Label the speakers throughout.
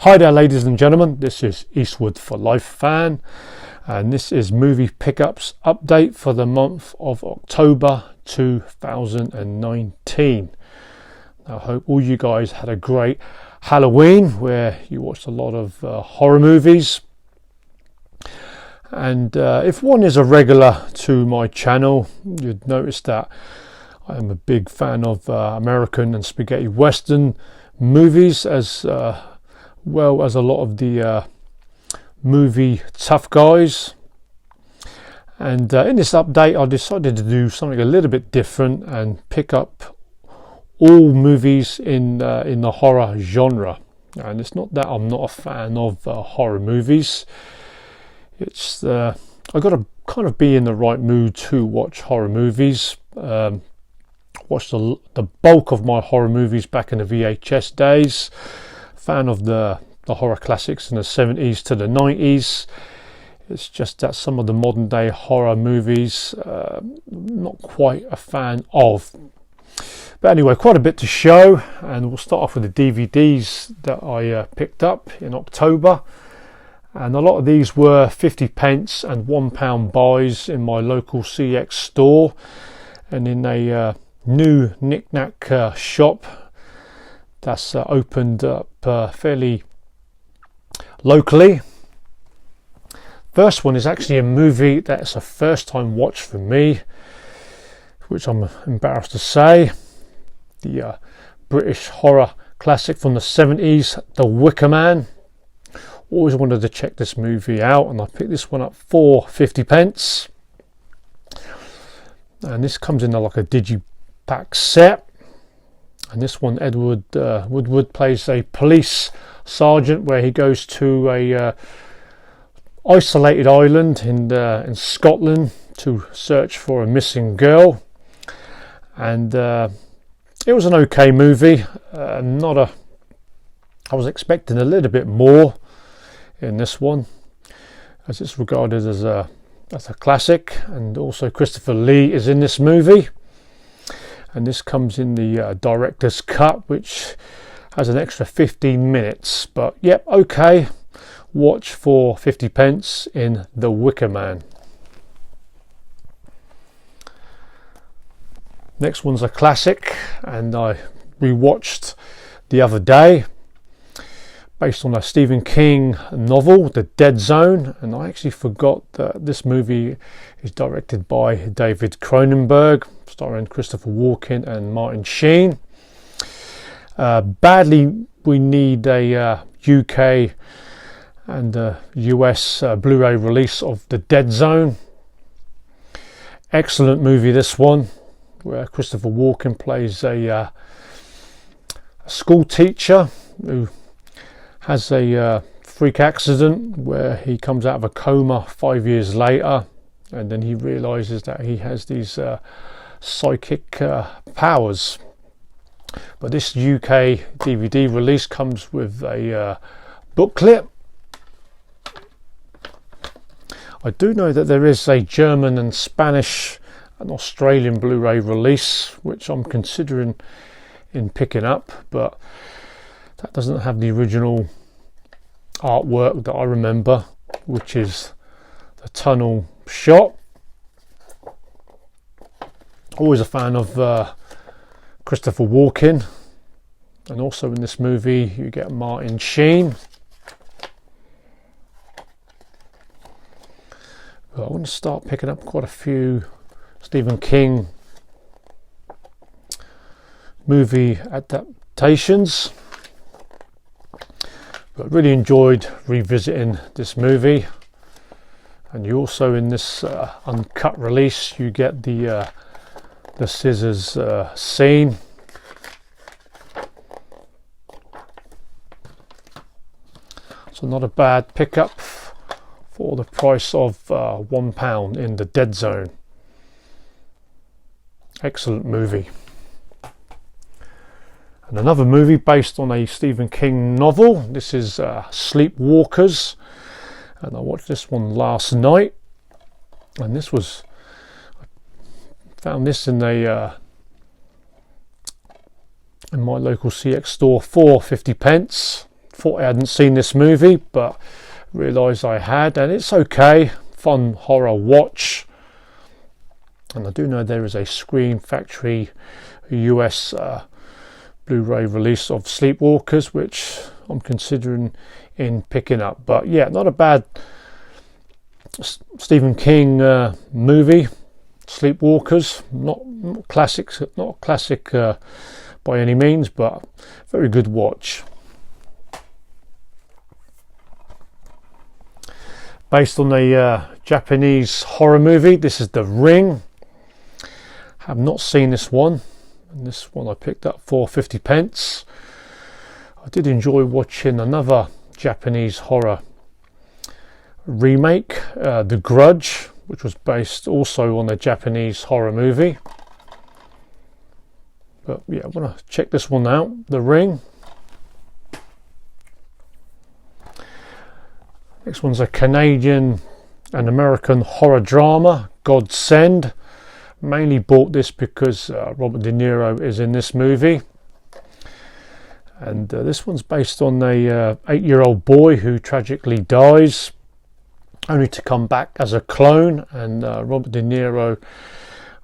Speaker 1: Hi there, ladies and gentlemen, this is Eastwood for Life fan, and this is movie pickups update for the month of October 2019. I hope all you guys had a great Halloween where you watched a lot of horror movies. And if one is a regular to my channel, you'd notice that I am a big fan of American and spaghetti western movies, as well as a lot of the movie tough guys. And in this update I decided to do something a little bit different and pick up all movies in the horror genre. And it's not that I'm not a fan of horror movies, it's I got to kind of be in the right mood to watch horror movies. Watched the bulk of my horror movies back in the VHS days. Fan of the horror classics in the 70s to the 90s. It's just that some of the modern day horror movies not quite a fan of. But anyway, quite a bit to show, and we'll start off with the DVDs that I picked up in October. And a lot of these were 50p and £1 buys in my local CX store and in a new knick-knack shop that's opened up fairly locally. First one is actually a movie that's a first time watch for me, which I'm embarrassed to say. The British horror classic from the 70s, The Wicker Man. Always wanted to check this movie out, and I picked this one up for 50p. And this comes in like a digipack set. And this one, Edward Woodward plays a police sergeant where he goes to a isolated island in Scotland to search for a missing girl. And it was an okay movie. I was expecting a little bit more in this one, as it's regarded as a classic, and also Christopher Lee is in this movie. And this comes in the director's cut, which has an extra 15 minutes. But yep, okay, watch for 50p in The Wicker Man. Next one's a classic, and I rewatched the other day, based on a Stephen King novel, The Dead Zone. And I actually forgot that this movie is directed by David Cronenberg, starring Christopher Walken and Martin Sheen. Badly we need a UK and US Blu-ray release of The Dead Zone. Excellent movie, this one, where Christopher Walken plays a school teacher who has a freak accident where he comes out of a coma 5 years later, and then he realizes that he has these psychic powers. But this UK DVD release comes with a booklet. I do know that there is a German and Spanish and Australian Blu-ray release, which I'm considering in picking up, but that doesn't have the original artwork that I remember, which is the tunnel shot. Always a fan of Christopher Walken, and also in this movie you get Martin Sheen. But I want to start picking up quite a few Stephen King movie adaptations. But really enjoyed revisiting this movie. And you also, in this uncut release, you get the scissors scene. So not a bad pickup for the price of £1 in The Dead Zone. Excellent movie. And another movie based on a Stephen King novel. This is Sleepwalkers, and I watched this one last night. And I found this in my local CX store for 50p. thought I hadn't seen this movie, but realised I had, and it's okay, fun horror watch. And I do know there is a Scream Factory US Blu-ray release of Sleepwalkers, which I'm considering in picking up. But yeah, not a bad Stephen King movie, Sleepwalkers. Not classic by any means, but very good watch. Based on a Japanese horror movie. This is The Ring. Have not seen this one, and this one I picked up for 50p. I did enjoy watching another Japanese horror remake, The Grudge, which was based also on a Japanese horror movie. But yeah, I want to check this one out, The Ring. Next one's a Canadian and American horror drama, Godsend. Mainly bought this because Robert De Niro is in this movie. And this one's based on a 8-year-old boy who tragically dies, only to come back as a clone. And Robert De Niro,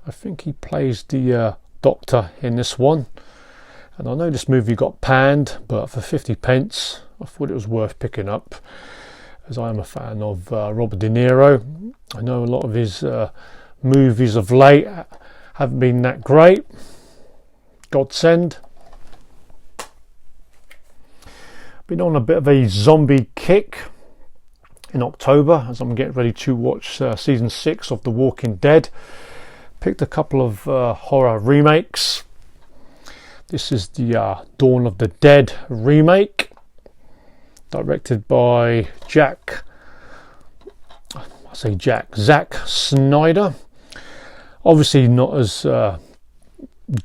Speaker 1: I think he plays the doctor in this one. And I know this movie got panned, but for 50p I thought it was worth picking up, as I am a fan of Robert De Niro. I know a lot of his movies of late haven't been that great. Godsend. Been on a bit of a zombie kick in October as I'm getting ready to watch season 6 of The Walking Dead. Picked a couple of horror remakes. This is the Dawn of the Dead remake, directed by Zack Snyder. Obviously not as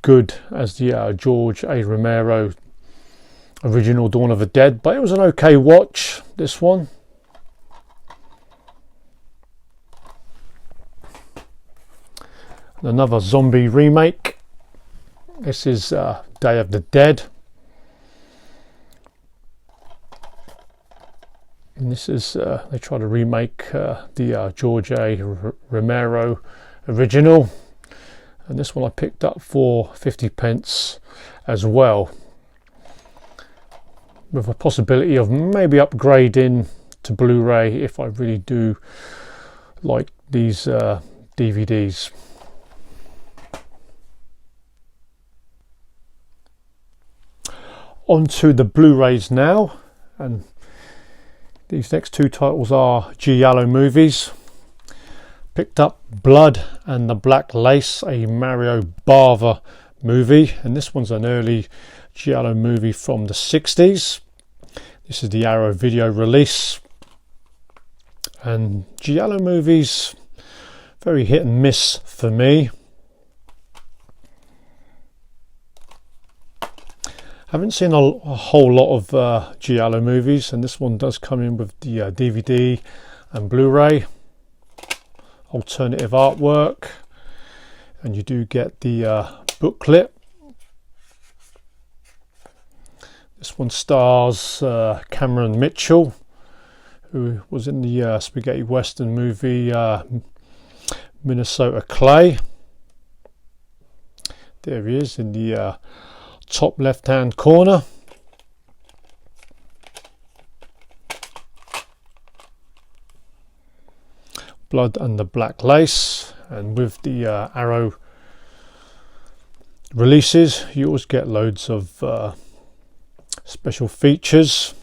Speaker 1: good as the George A. Romero original Dawn of the Dead, but it was an okay watch, this one. Another zombie remake. This is Day of the Dead. And this is, they try to remake the George A. Romero original. And this one I picked up for 50p as well, with a possibility of maybe upgrading to Blu-ray if I really do like these DVDs. On to the Blu-rays now, and these next two titles are Giallo movies. Picked up Blood and the Black Lace, a Mario Bava movie, and this one's an early Giallo movie from the 60s. This is the Arrow video release, and Giallo movies very hit and miss for me. Haven't seen a whole lot of Giallo movies, and this one does come in with the DVD and Blu-ray, alternative artwork, and you do get the booklet. This one stars Cameron Mitchell, who was in the spaghetti western movie Minnesota Clay. There he is in the top left hand corner. Blood and the Black Lace, and with the Arrow releases you always get loads of special features.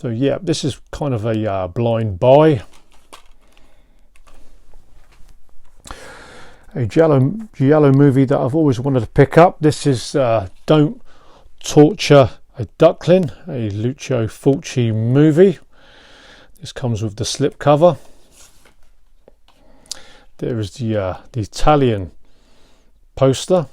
Speaker 1: So yeah, this is kind of a blind buy. A Giallo movie that I've always wanted to pick up. This is Don't Torture a Duckling, a Lucio Fulci movie. This comes with the slipcover. There is the Italian poster.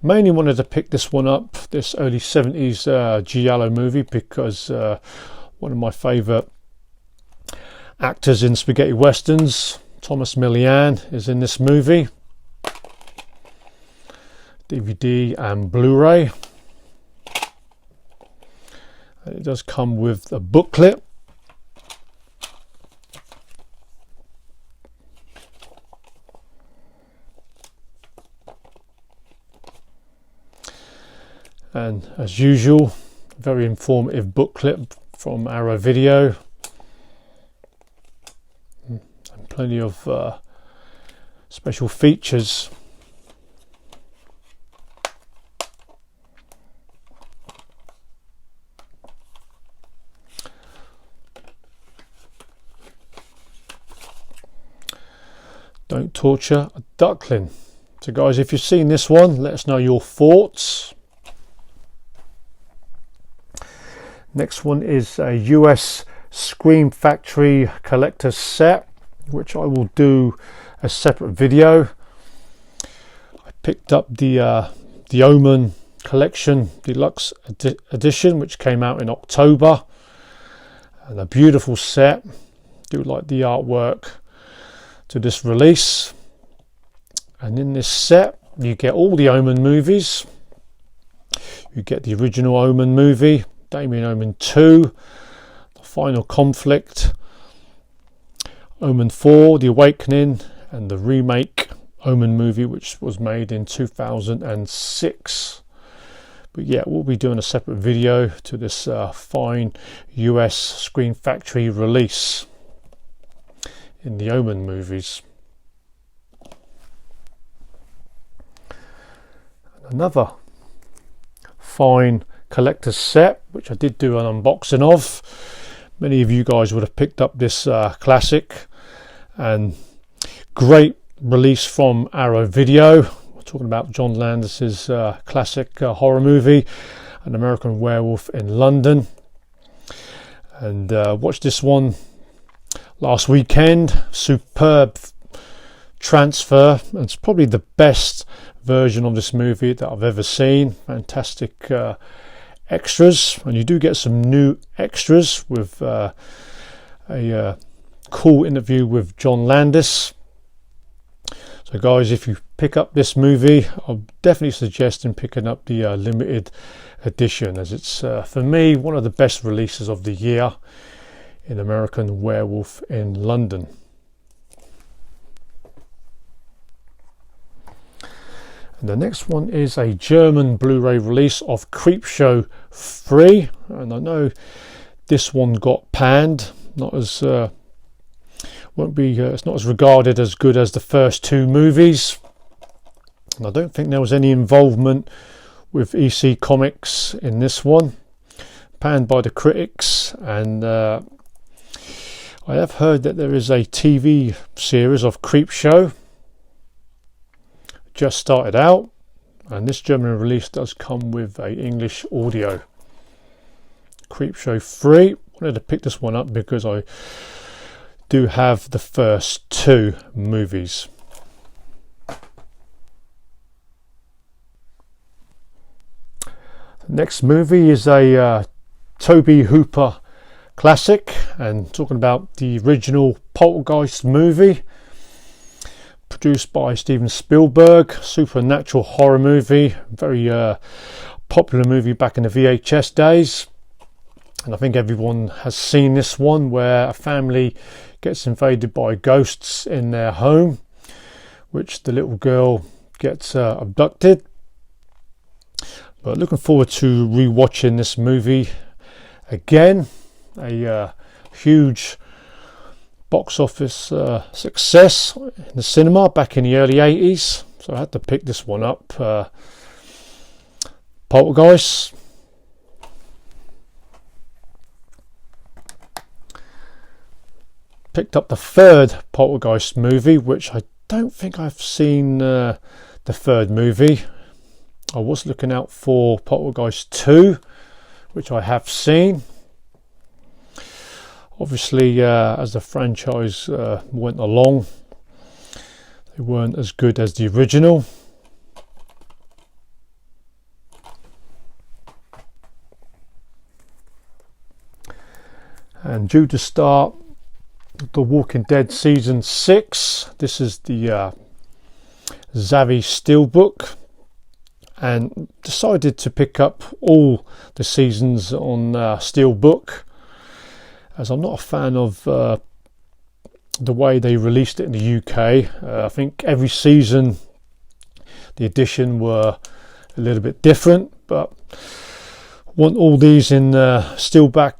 Speaker 1: Mainly wanted to pick this one up, this early 70s Giallo movie, because one of my favourite actors in spaghetti westerns, Thomas Milian, is in this movie. DVD and Blu-ray. And it does come with a booklet. And as usual, very informative booklet from Arrow Video, and plenty of special features. Don't torture a duckling. So guys, if you've seen this one, let us know your thoughts. Next one is a US Scream Factory collector's set, which I will do a separate video. I picked up the Omen Collection Deluxe Edition, which came out in October, and a beautiful set. Do like the artwork to this release. And in this set you get all the Omen movies. You get the original Omen movie, Damien Omen 2, The Final Conflict, Omen 4, The Awakening, and the remake Omen movie, which was made in 2006. But yeah, we'll be doing a separate video to this fine US Scream Factory release in the Omen movies. Another fine collector's set, which I did do an unboxing of. Many of you guys would have picked up this classic, and great release from Arrow Video. We're talking about John Landis's classic horror movie, An American Werewolf in London. And watched this one last weekend. Superb transfer, and it's probably the best version of this movie that I've ever seen. Fantastic extras, and you do get some new extras with a cool interview with John Landis. So guys, if you pick up this movie, I'll definitely suggest picking up the limited edition, as it's for me one of the best releases of the year in American Werewolf in London. And the next one is a German Blu-ray release of Creepshow III, and I know this one got panned. Not as it's not as regarded as good as the first two movies, and I don't think there was any involvement with EC Comics in this one. Panned by the critics, and I have heard that there is a TV series of Creepshow just started out, and this German release does come with a English audio. Creepshow 3, wanted to pick this one up because I do have the first two movies. The next movie is a Tobe Hooper classic, and talking about the original Poltergeist movie, produced by Steven Spielberg. Supernatural horror movie, very popular movie back in the VHS days, and I think everyone has seen this one, where a family gets invaded by ghosts in their home, which the little girl gets abducted. But looking forward to rewatching this movie again. A huge box office success in the cinema back in the early 80s, so I had to pick this one up. Poltergeist. Picked up the third Poltergeist movie, which I don't think I've seen the third movie. I was looking out for Poltergeist 2, which I have seen. Obviously, as the franchise went along, they weren't as good as the original. And due to start The Walking Dead Season 6, this is the Zavvi Steelbook, and decided to pick up all the seasons on Steelbook, as I'm not a fan of the way they released it in the UK. I think every season the edition were a little bit different, but want all these in Steelbook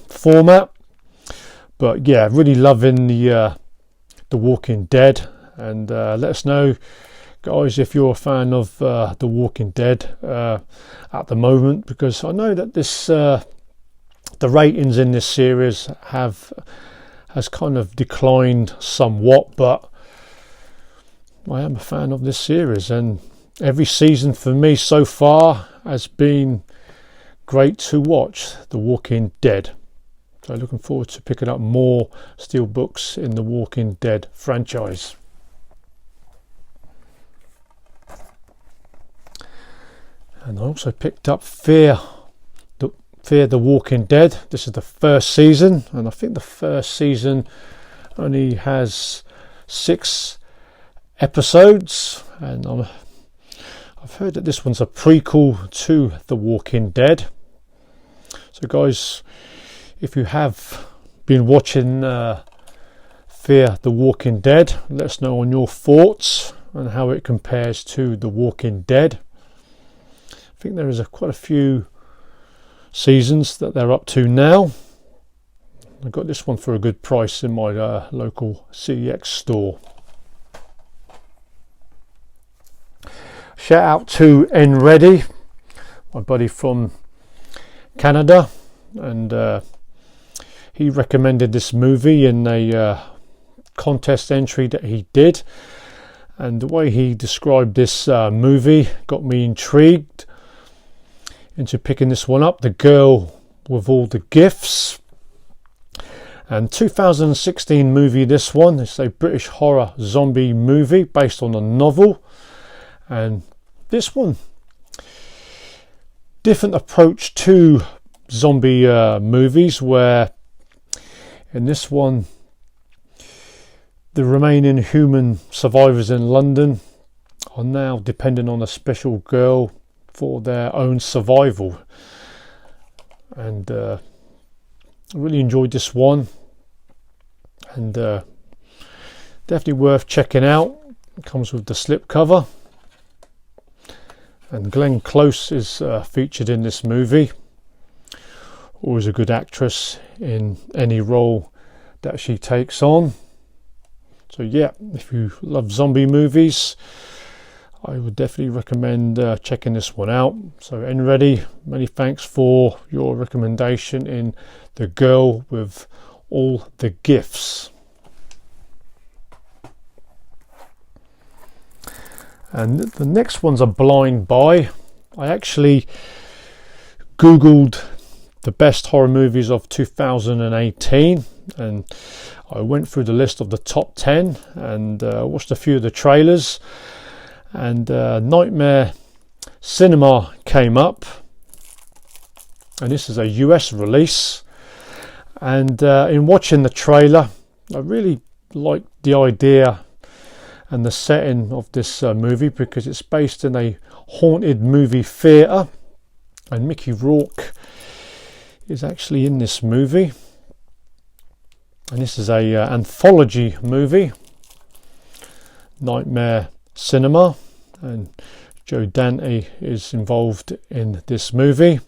Speaker 1: format. But yeah, really loving the Walking Dead, and let us know, guys, if you're a fan of The Walking Dead at the moment, because I know that this the ratings in this series has kind of declined somewhat, but I am a fan of this series, and every season for me so far has been great to watch. The Walking Dead. So looking forward to picking up more steelbooks in the Walking Dead franchise. And I also picked up Fear the Walking Dead. This is the first season, and I think the first season only has 6 episodes, and I've heard that this one's a prequel to The Walking Dead. So guys, if you have been watching Fear the Walking Dead, let us know on your thoughts and how it compares to The Walking Dead. I think there is quite a few seasons that they're up to now. I got this one for a good price in my local CX store. Shout out to Ready, my buddy from Canada, and he recommended this movie in a contest entry that he did, and the way he described this movie got me intrigued into picking this one up. The Girl with All the Gifts, and 2016 movie this one. It's a British horror zombie movie based on a novel, and this one, different approach to zombie movies, where in this one the remaining human survivors in London are now dependent on a special girl for their own survival. And I really enjoyed this one, and definitely worth checking out. It comes with the slipcover, and Glenn Close is featured in this movie. Always a good actress in any role that she takes on. So yeah, if you love zombie movies, I would definitely recommend checking this one out. So Ready, many thanks for your recommendation in The Girl with All the Gifts. And the next one's a blind buy. I actually googled the best horror movies of 2018, and I went through the list of the top 10 and watched a few of the trailers, and Nightmare Cinema came up, and this is a US release. And in watching the trailer, I really liked the idea and the setting of this movie, because it's based in a haunted movie theatre, and Mickey Rourke is actually in this movie. And this is a anthology movie, Nightmare Cinema, and Joe Dante is involved in this movie.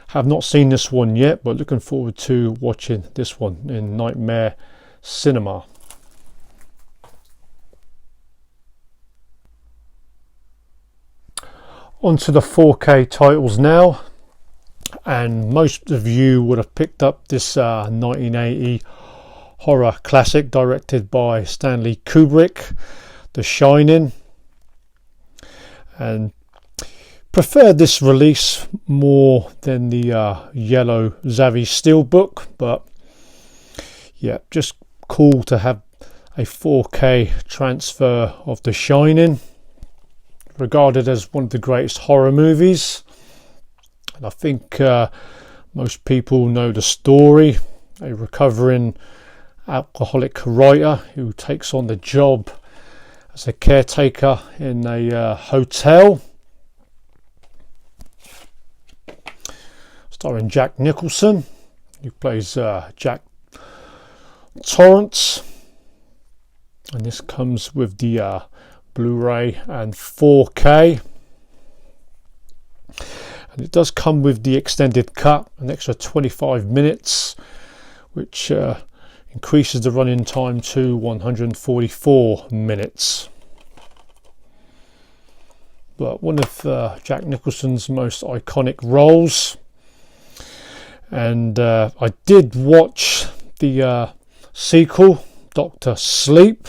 Speaker 1: Have not seen this one yet, but looking forward to watching this one in Nightmare Cinema. On to the 4K titles now, and most of you would have picked up this 1980 horror classic directed by Stanley Kubrick, The Shining, and preferred this release more than the yellow Zavvi Steelbook, but yeah, just cool to have a 4K transfer of The Shining, regarded as one of the greatest horror movies. And I think most people know the story. A recovering alcoholic writer who takes on the job as a caretaker in a hotel, starring Jack Nicholson, who plays Jack Torrance, and this comes with the Blu-ray and 4K, and it does come with the extended cut, an extra 25 minutes, which increases the running time to 144 minutes. But one of Jack Nicholson's most iconic roles. And I did watch the sequel, Dr. Sleep,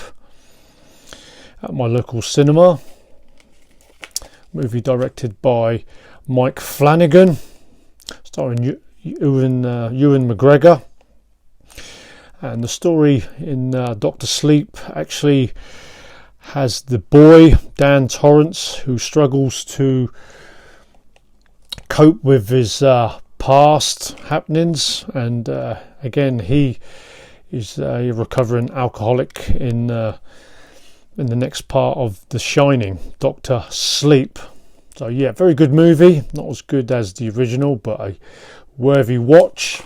Speaker 1: at my local cinema. Movie directed by Mike Flanagan, starring Ewan McGregor. And the story in Dr. Sleep actually has the boy, Dan Torrance, who struggles to cope with his past happenings. And again, he is a recovering alcoholic in the next part of The Shining, Dr. Sleep. So yeah, very good movie. Not as good as the original, but a worthy watch.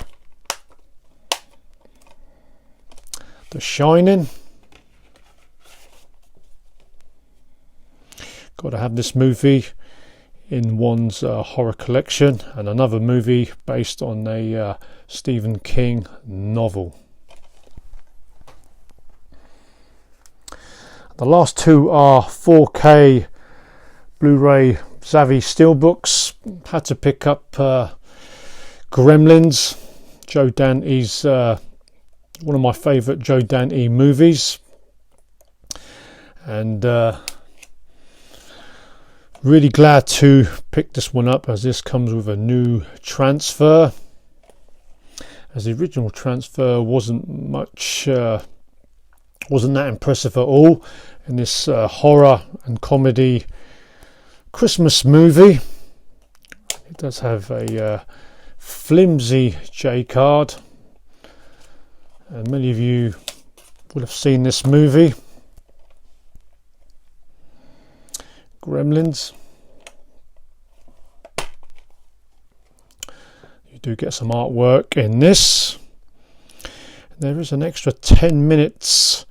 Speaker 1: The Shining. Got to have this movie in one's horror collection, and another movie based on a Stephen King novel. The last two are 4K Blu-ray Zavvi steelbooks. Had to pick up Gremlins, Joe Dante's one of my favourite Joe Dante movies, and really glad to pick this one up, as this comes with a new transfer, as the original transfer wasn't that impressive at all. In this horror and comedy Christmas movie, it does have a flimsy J card, and many of you would have seen this movie, Gremlins. You do get some artwork in this. There is an extra 10 minutes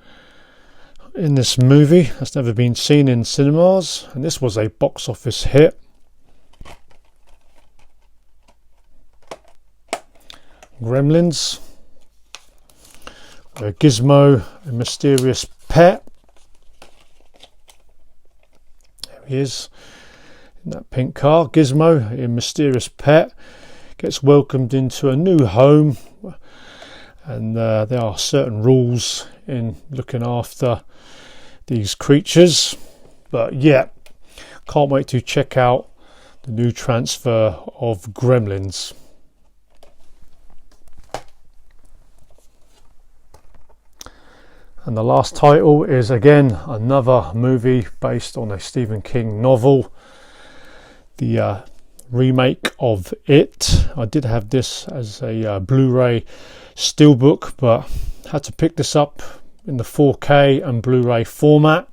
Speaker 1: in this movie that's never been seen in cinemas, and this was a box office hit. Gremlins. Gizmo, a mysterious pet. There he is in that pink car. Gizmo, a mysterious pet, gets welcomed into a new home, and there are certain rules in looking after these creatures. But yeah, can't wait to check out the new transfer of Gremlins. And the last title is again another movie based on a Stephen King novel, the remake of It. I did have this as a Blu-ray steelbook, but had to pick this up in the 4K and Blu-ray format.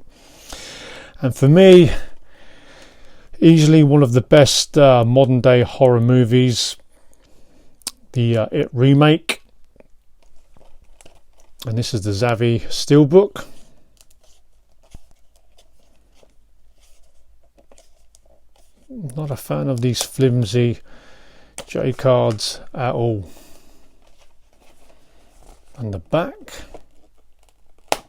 Speaker 1: And for me, easily one of the best modern day horror movies, the It remake. And this is the Zavvi steelbook. Not a fan of these flimsy J cards at all. And the back. I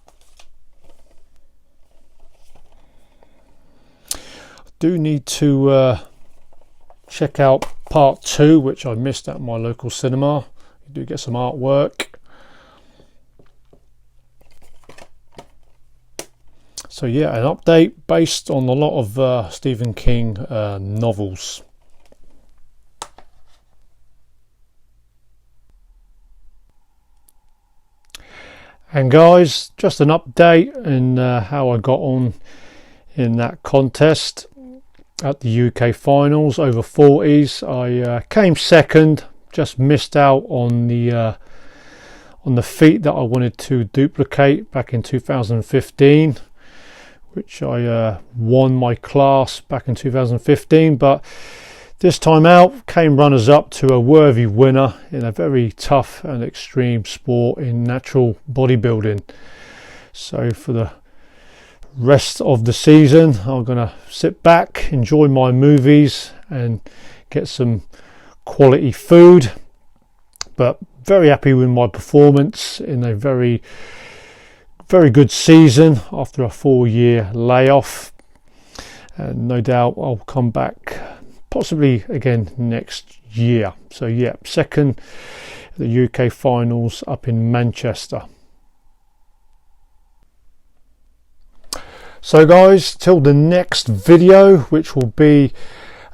Speaker 1: do need to check out part 2, which I missed at my local cinema. You do get some artwork. So yeah, an update based on a lot of Stephen King novels. And guys, just an update in how I got on in that contest at the UK finals over 40s. I came second, just missed out on the feat that I wanted to duplicate back in 2015. which I won my class back in 2015, but this time out came runners up to a worthy winner in a very tough and extreme sport in natural bodybuilding. So for the rest of the season, I'm gonna sit back, enjoy my movies and get some quality food, but very happy with my performance in a very good season after a 4-year layoff, and no doubt I'll come back possibly again next year. So yeah, second the UK finals up in Manchester. So guys, till the next video, which will be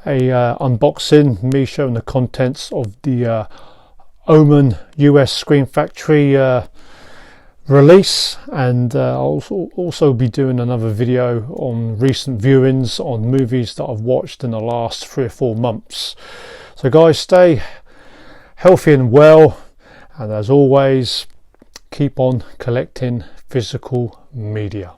Speaker 1: a unboxing, me showing the contents of the Omen US Screen Factory release, and I'll also be doing another video on recent viewings on movies that I've watched in the last 3 or 4 months. So guys, stay healthy and well, and as always, keep on collecting physical media.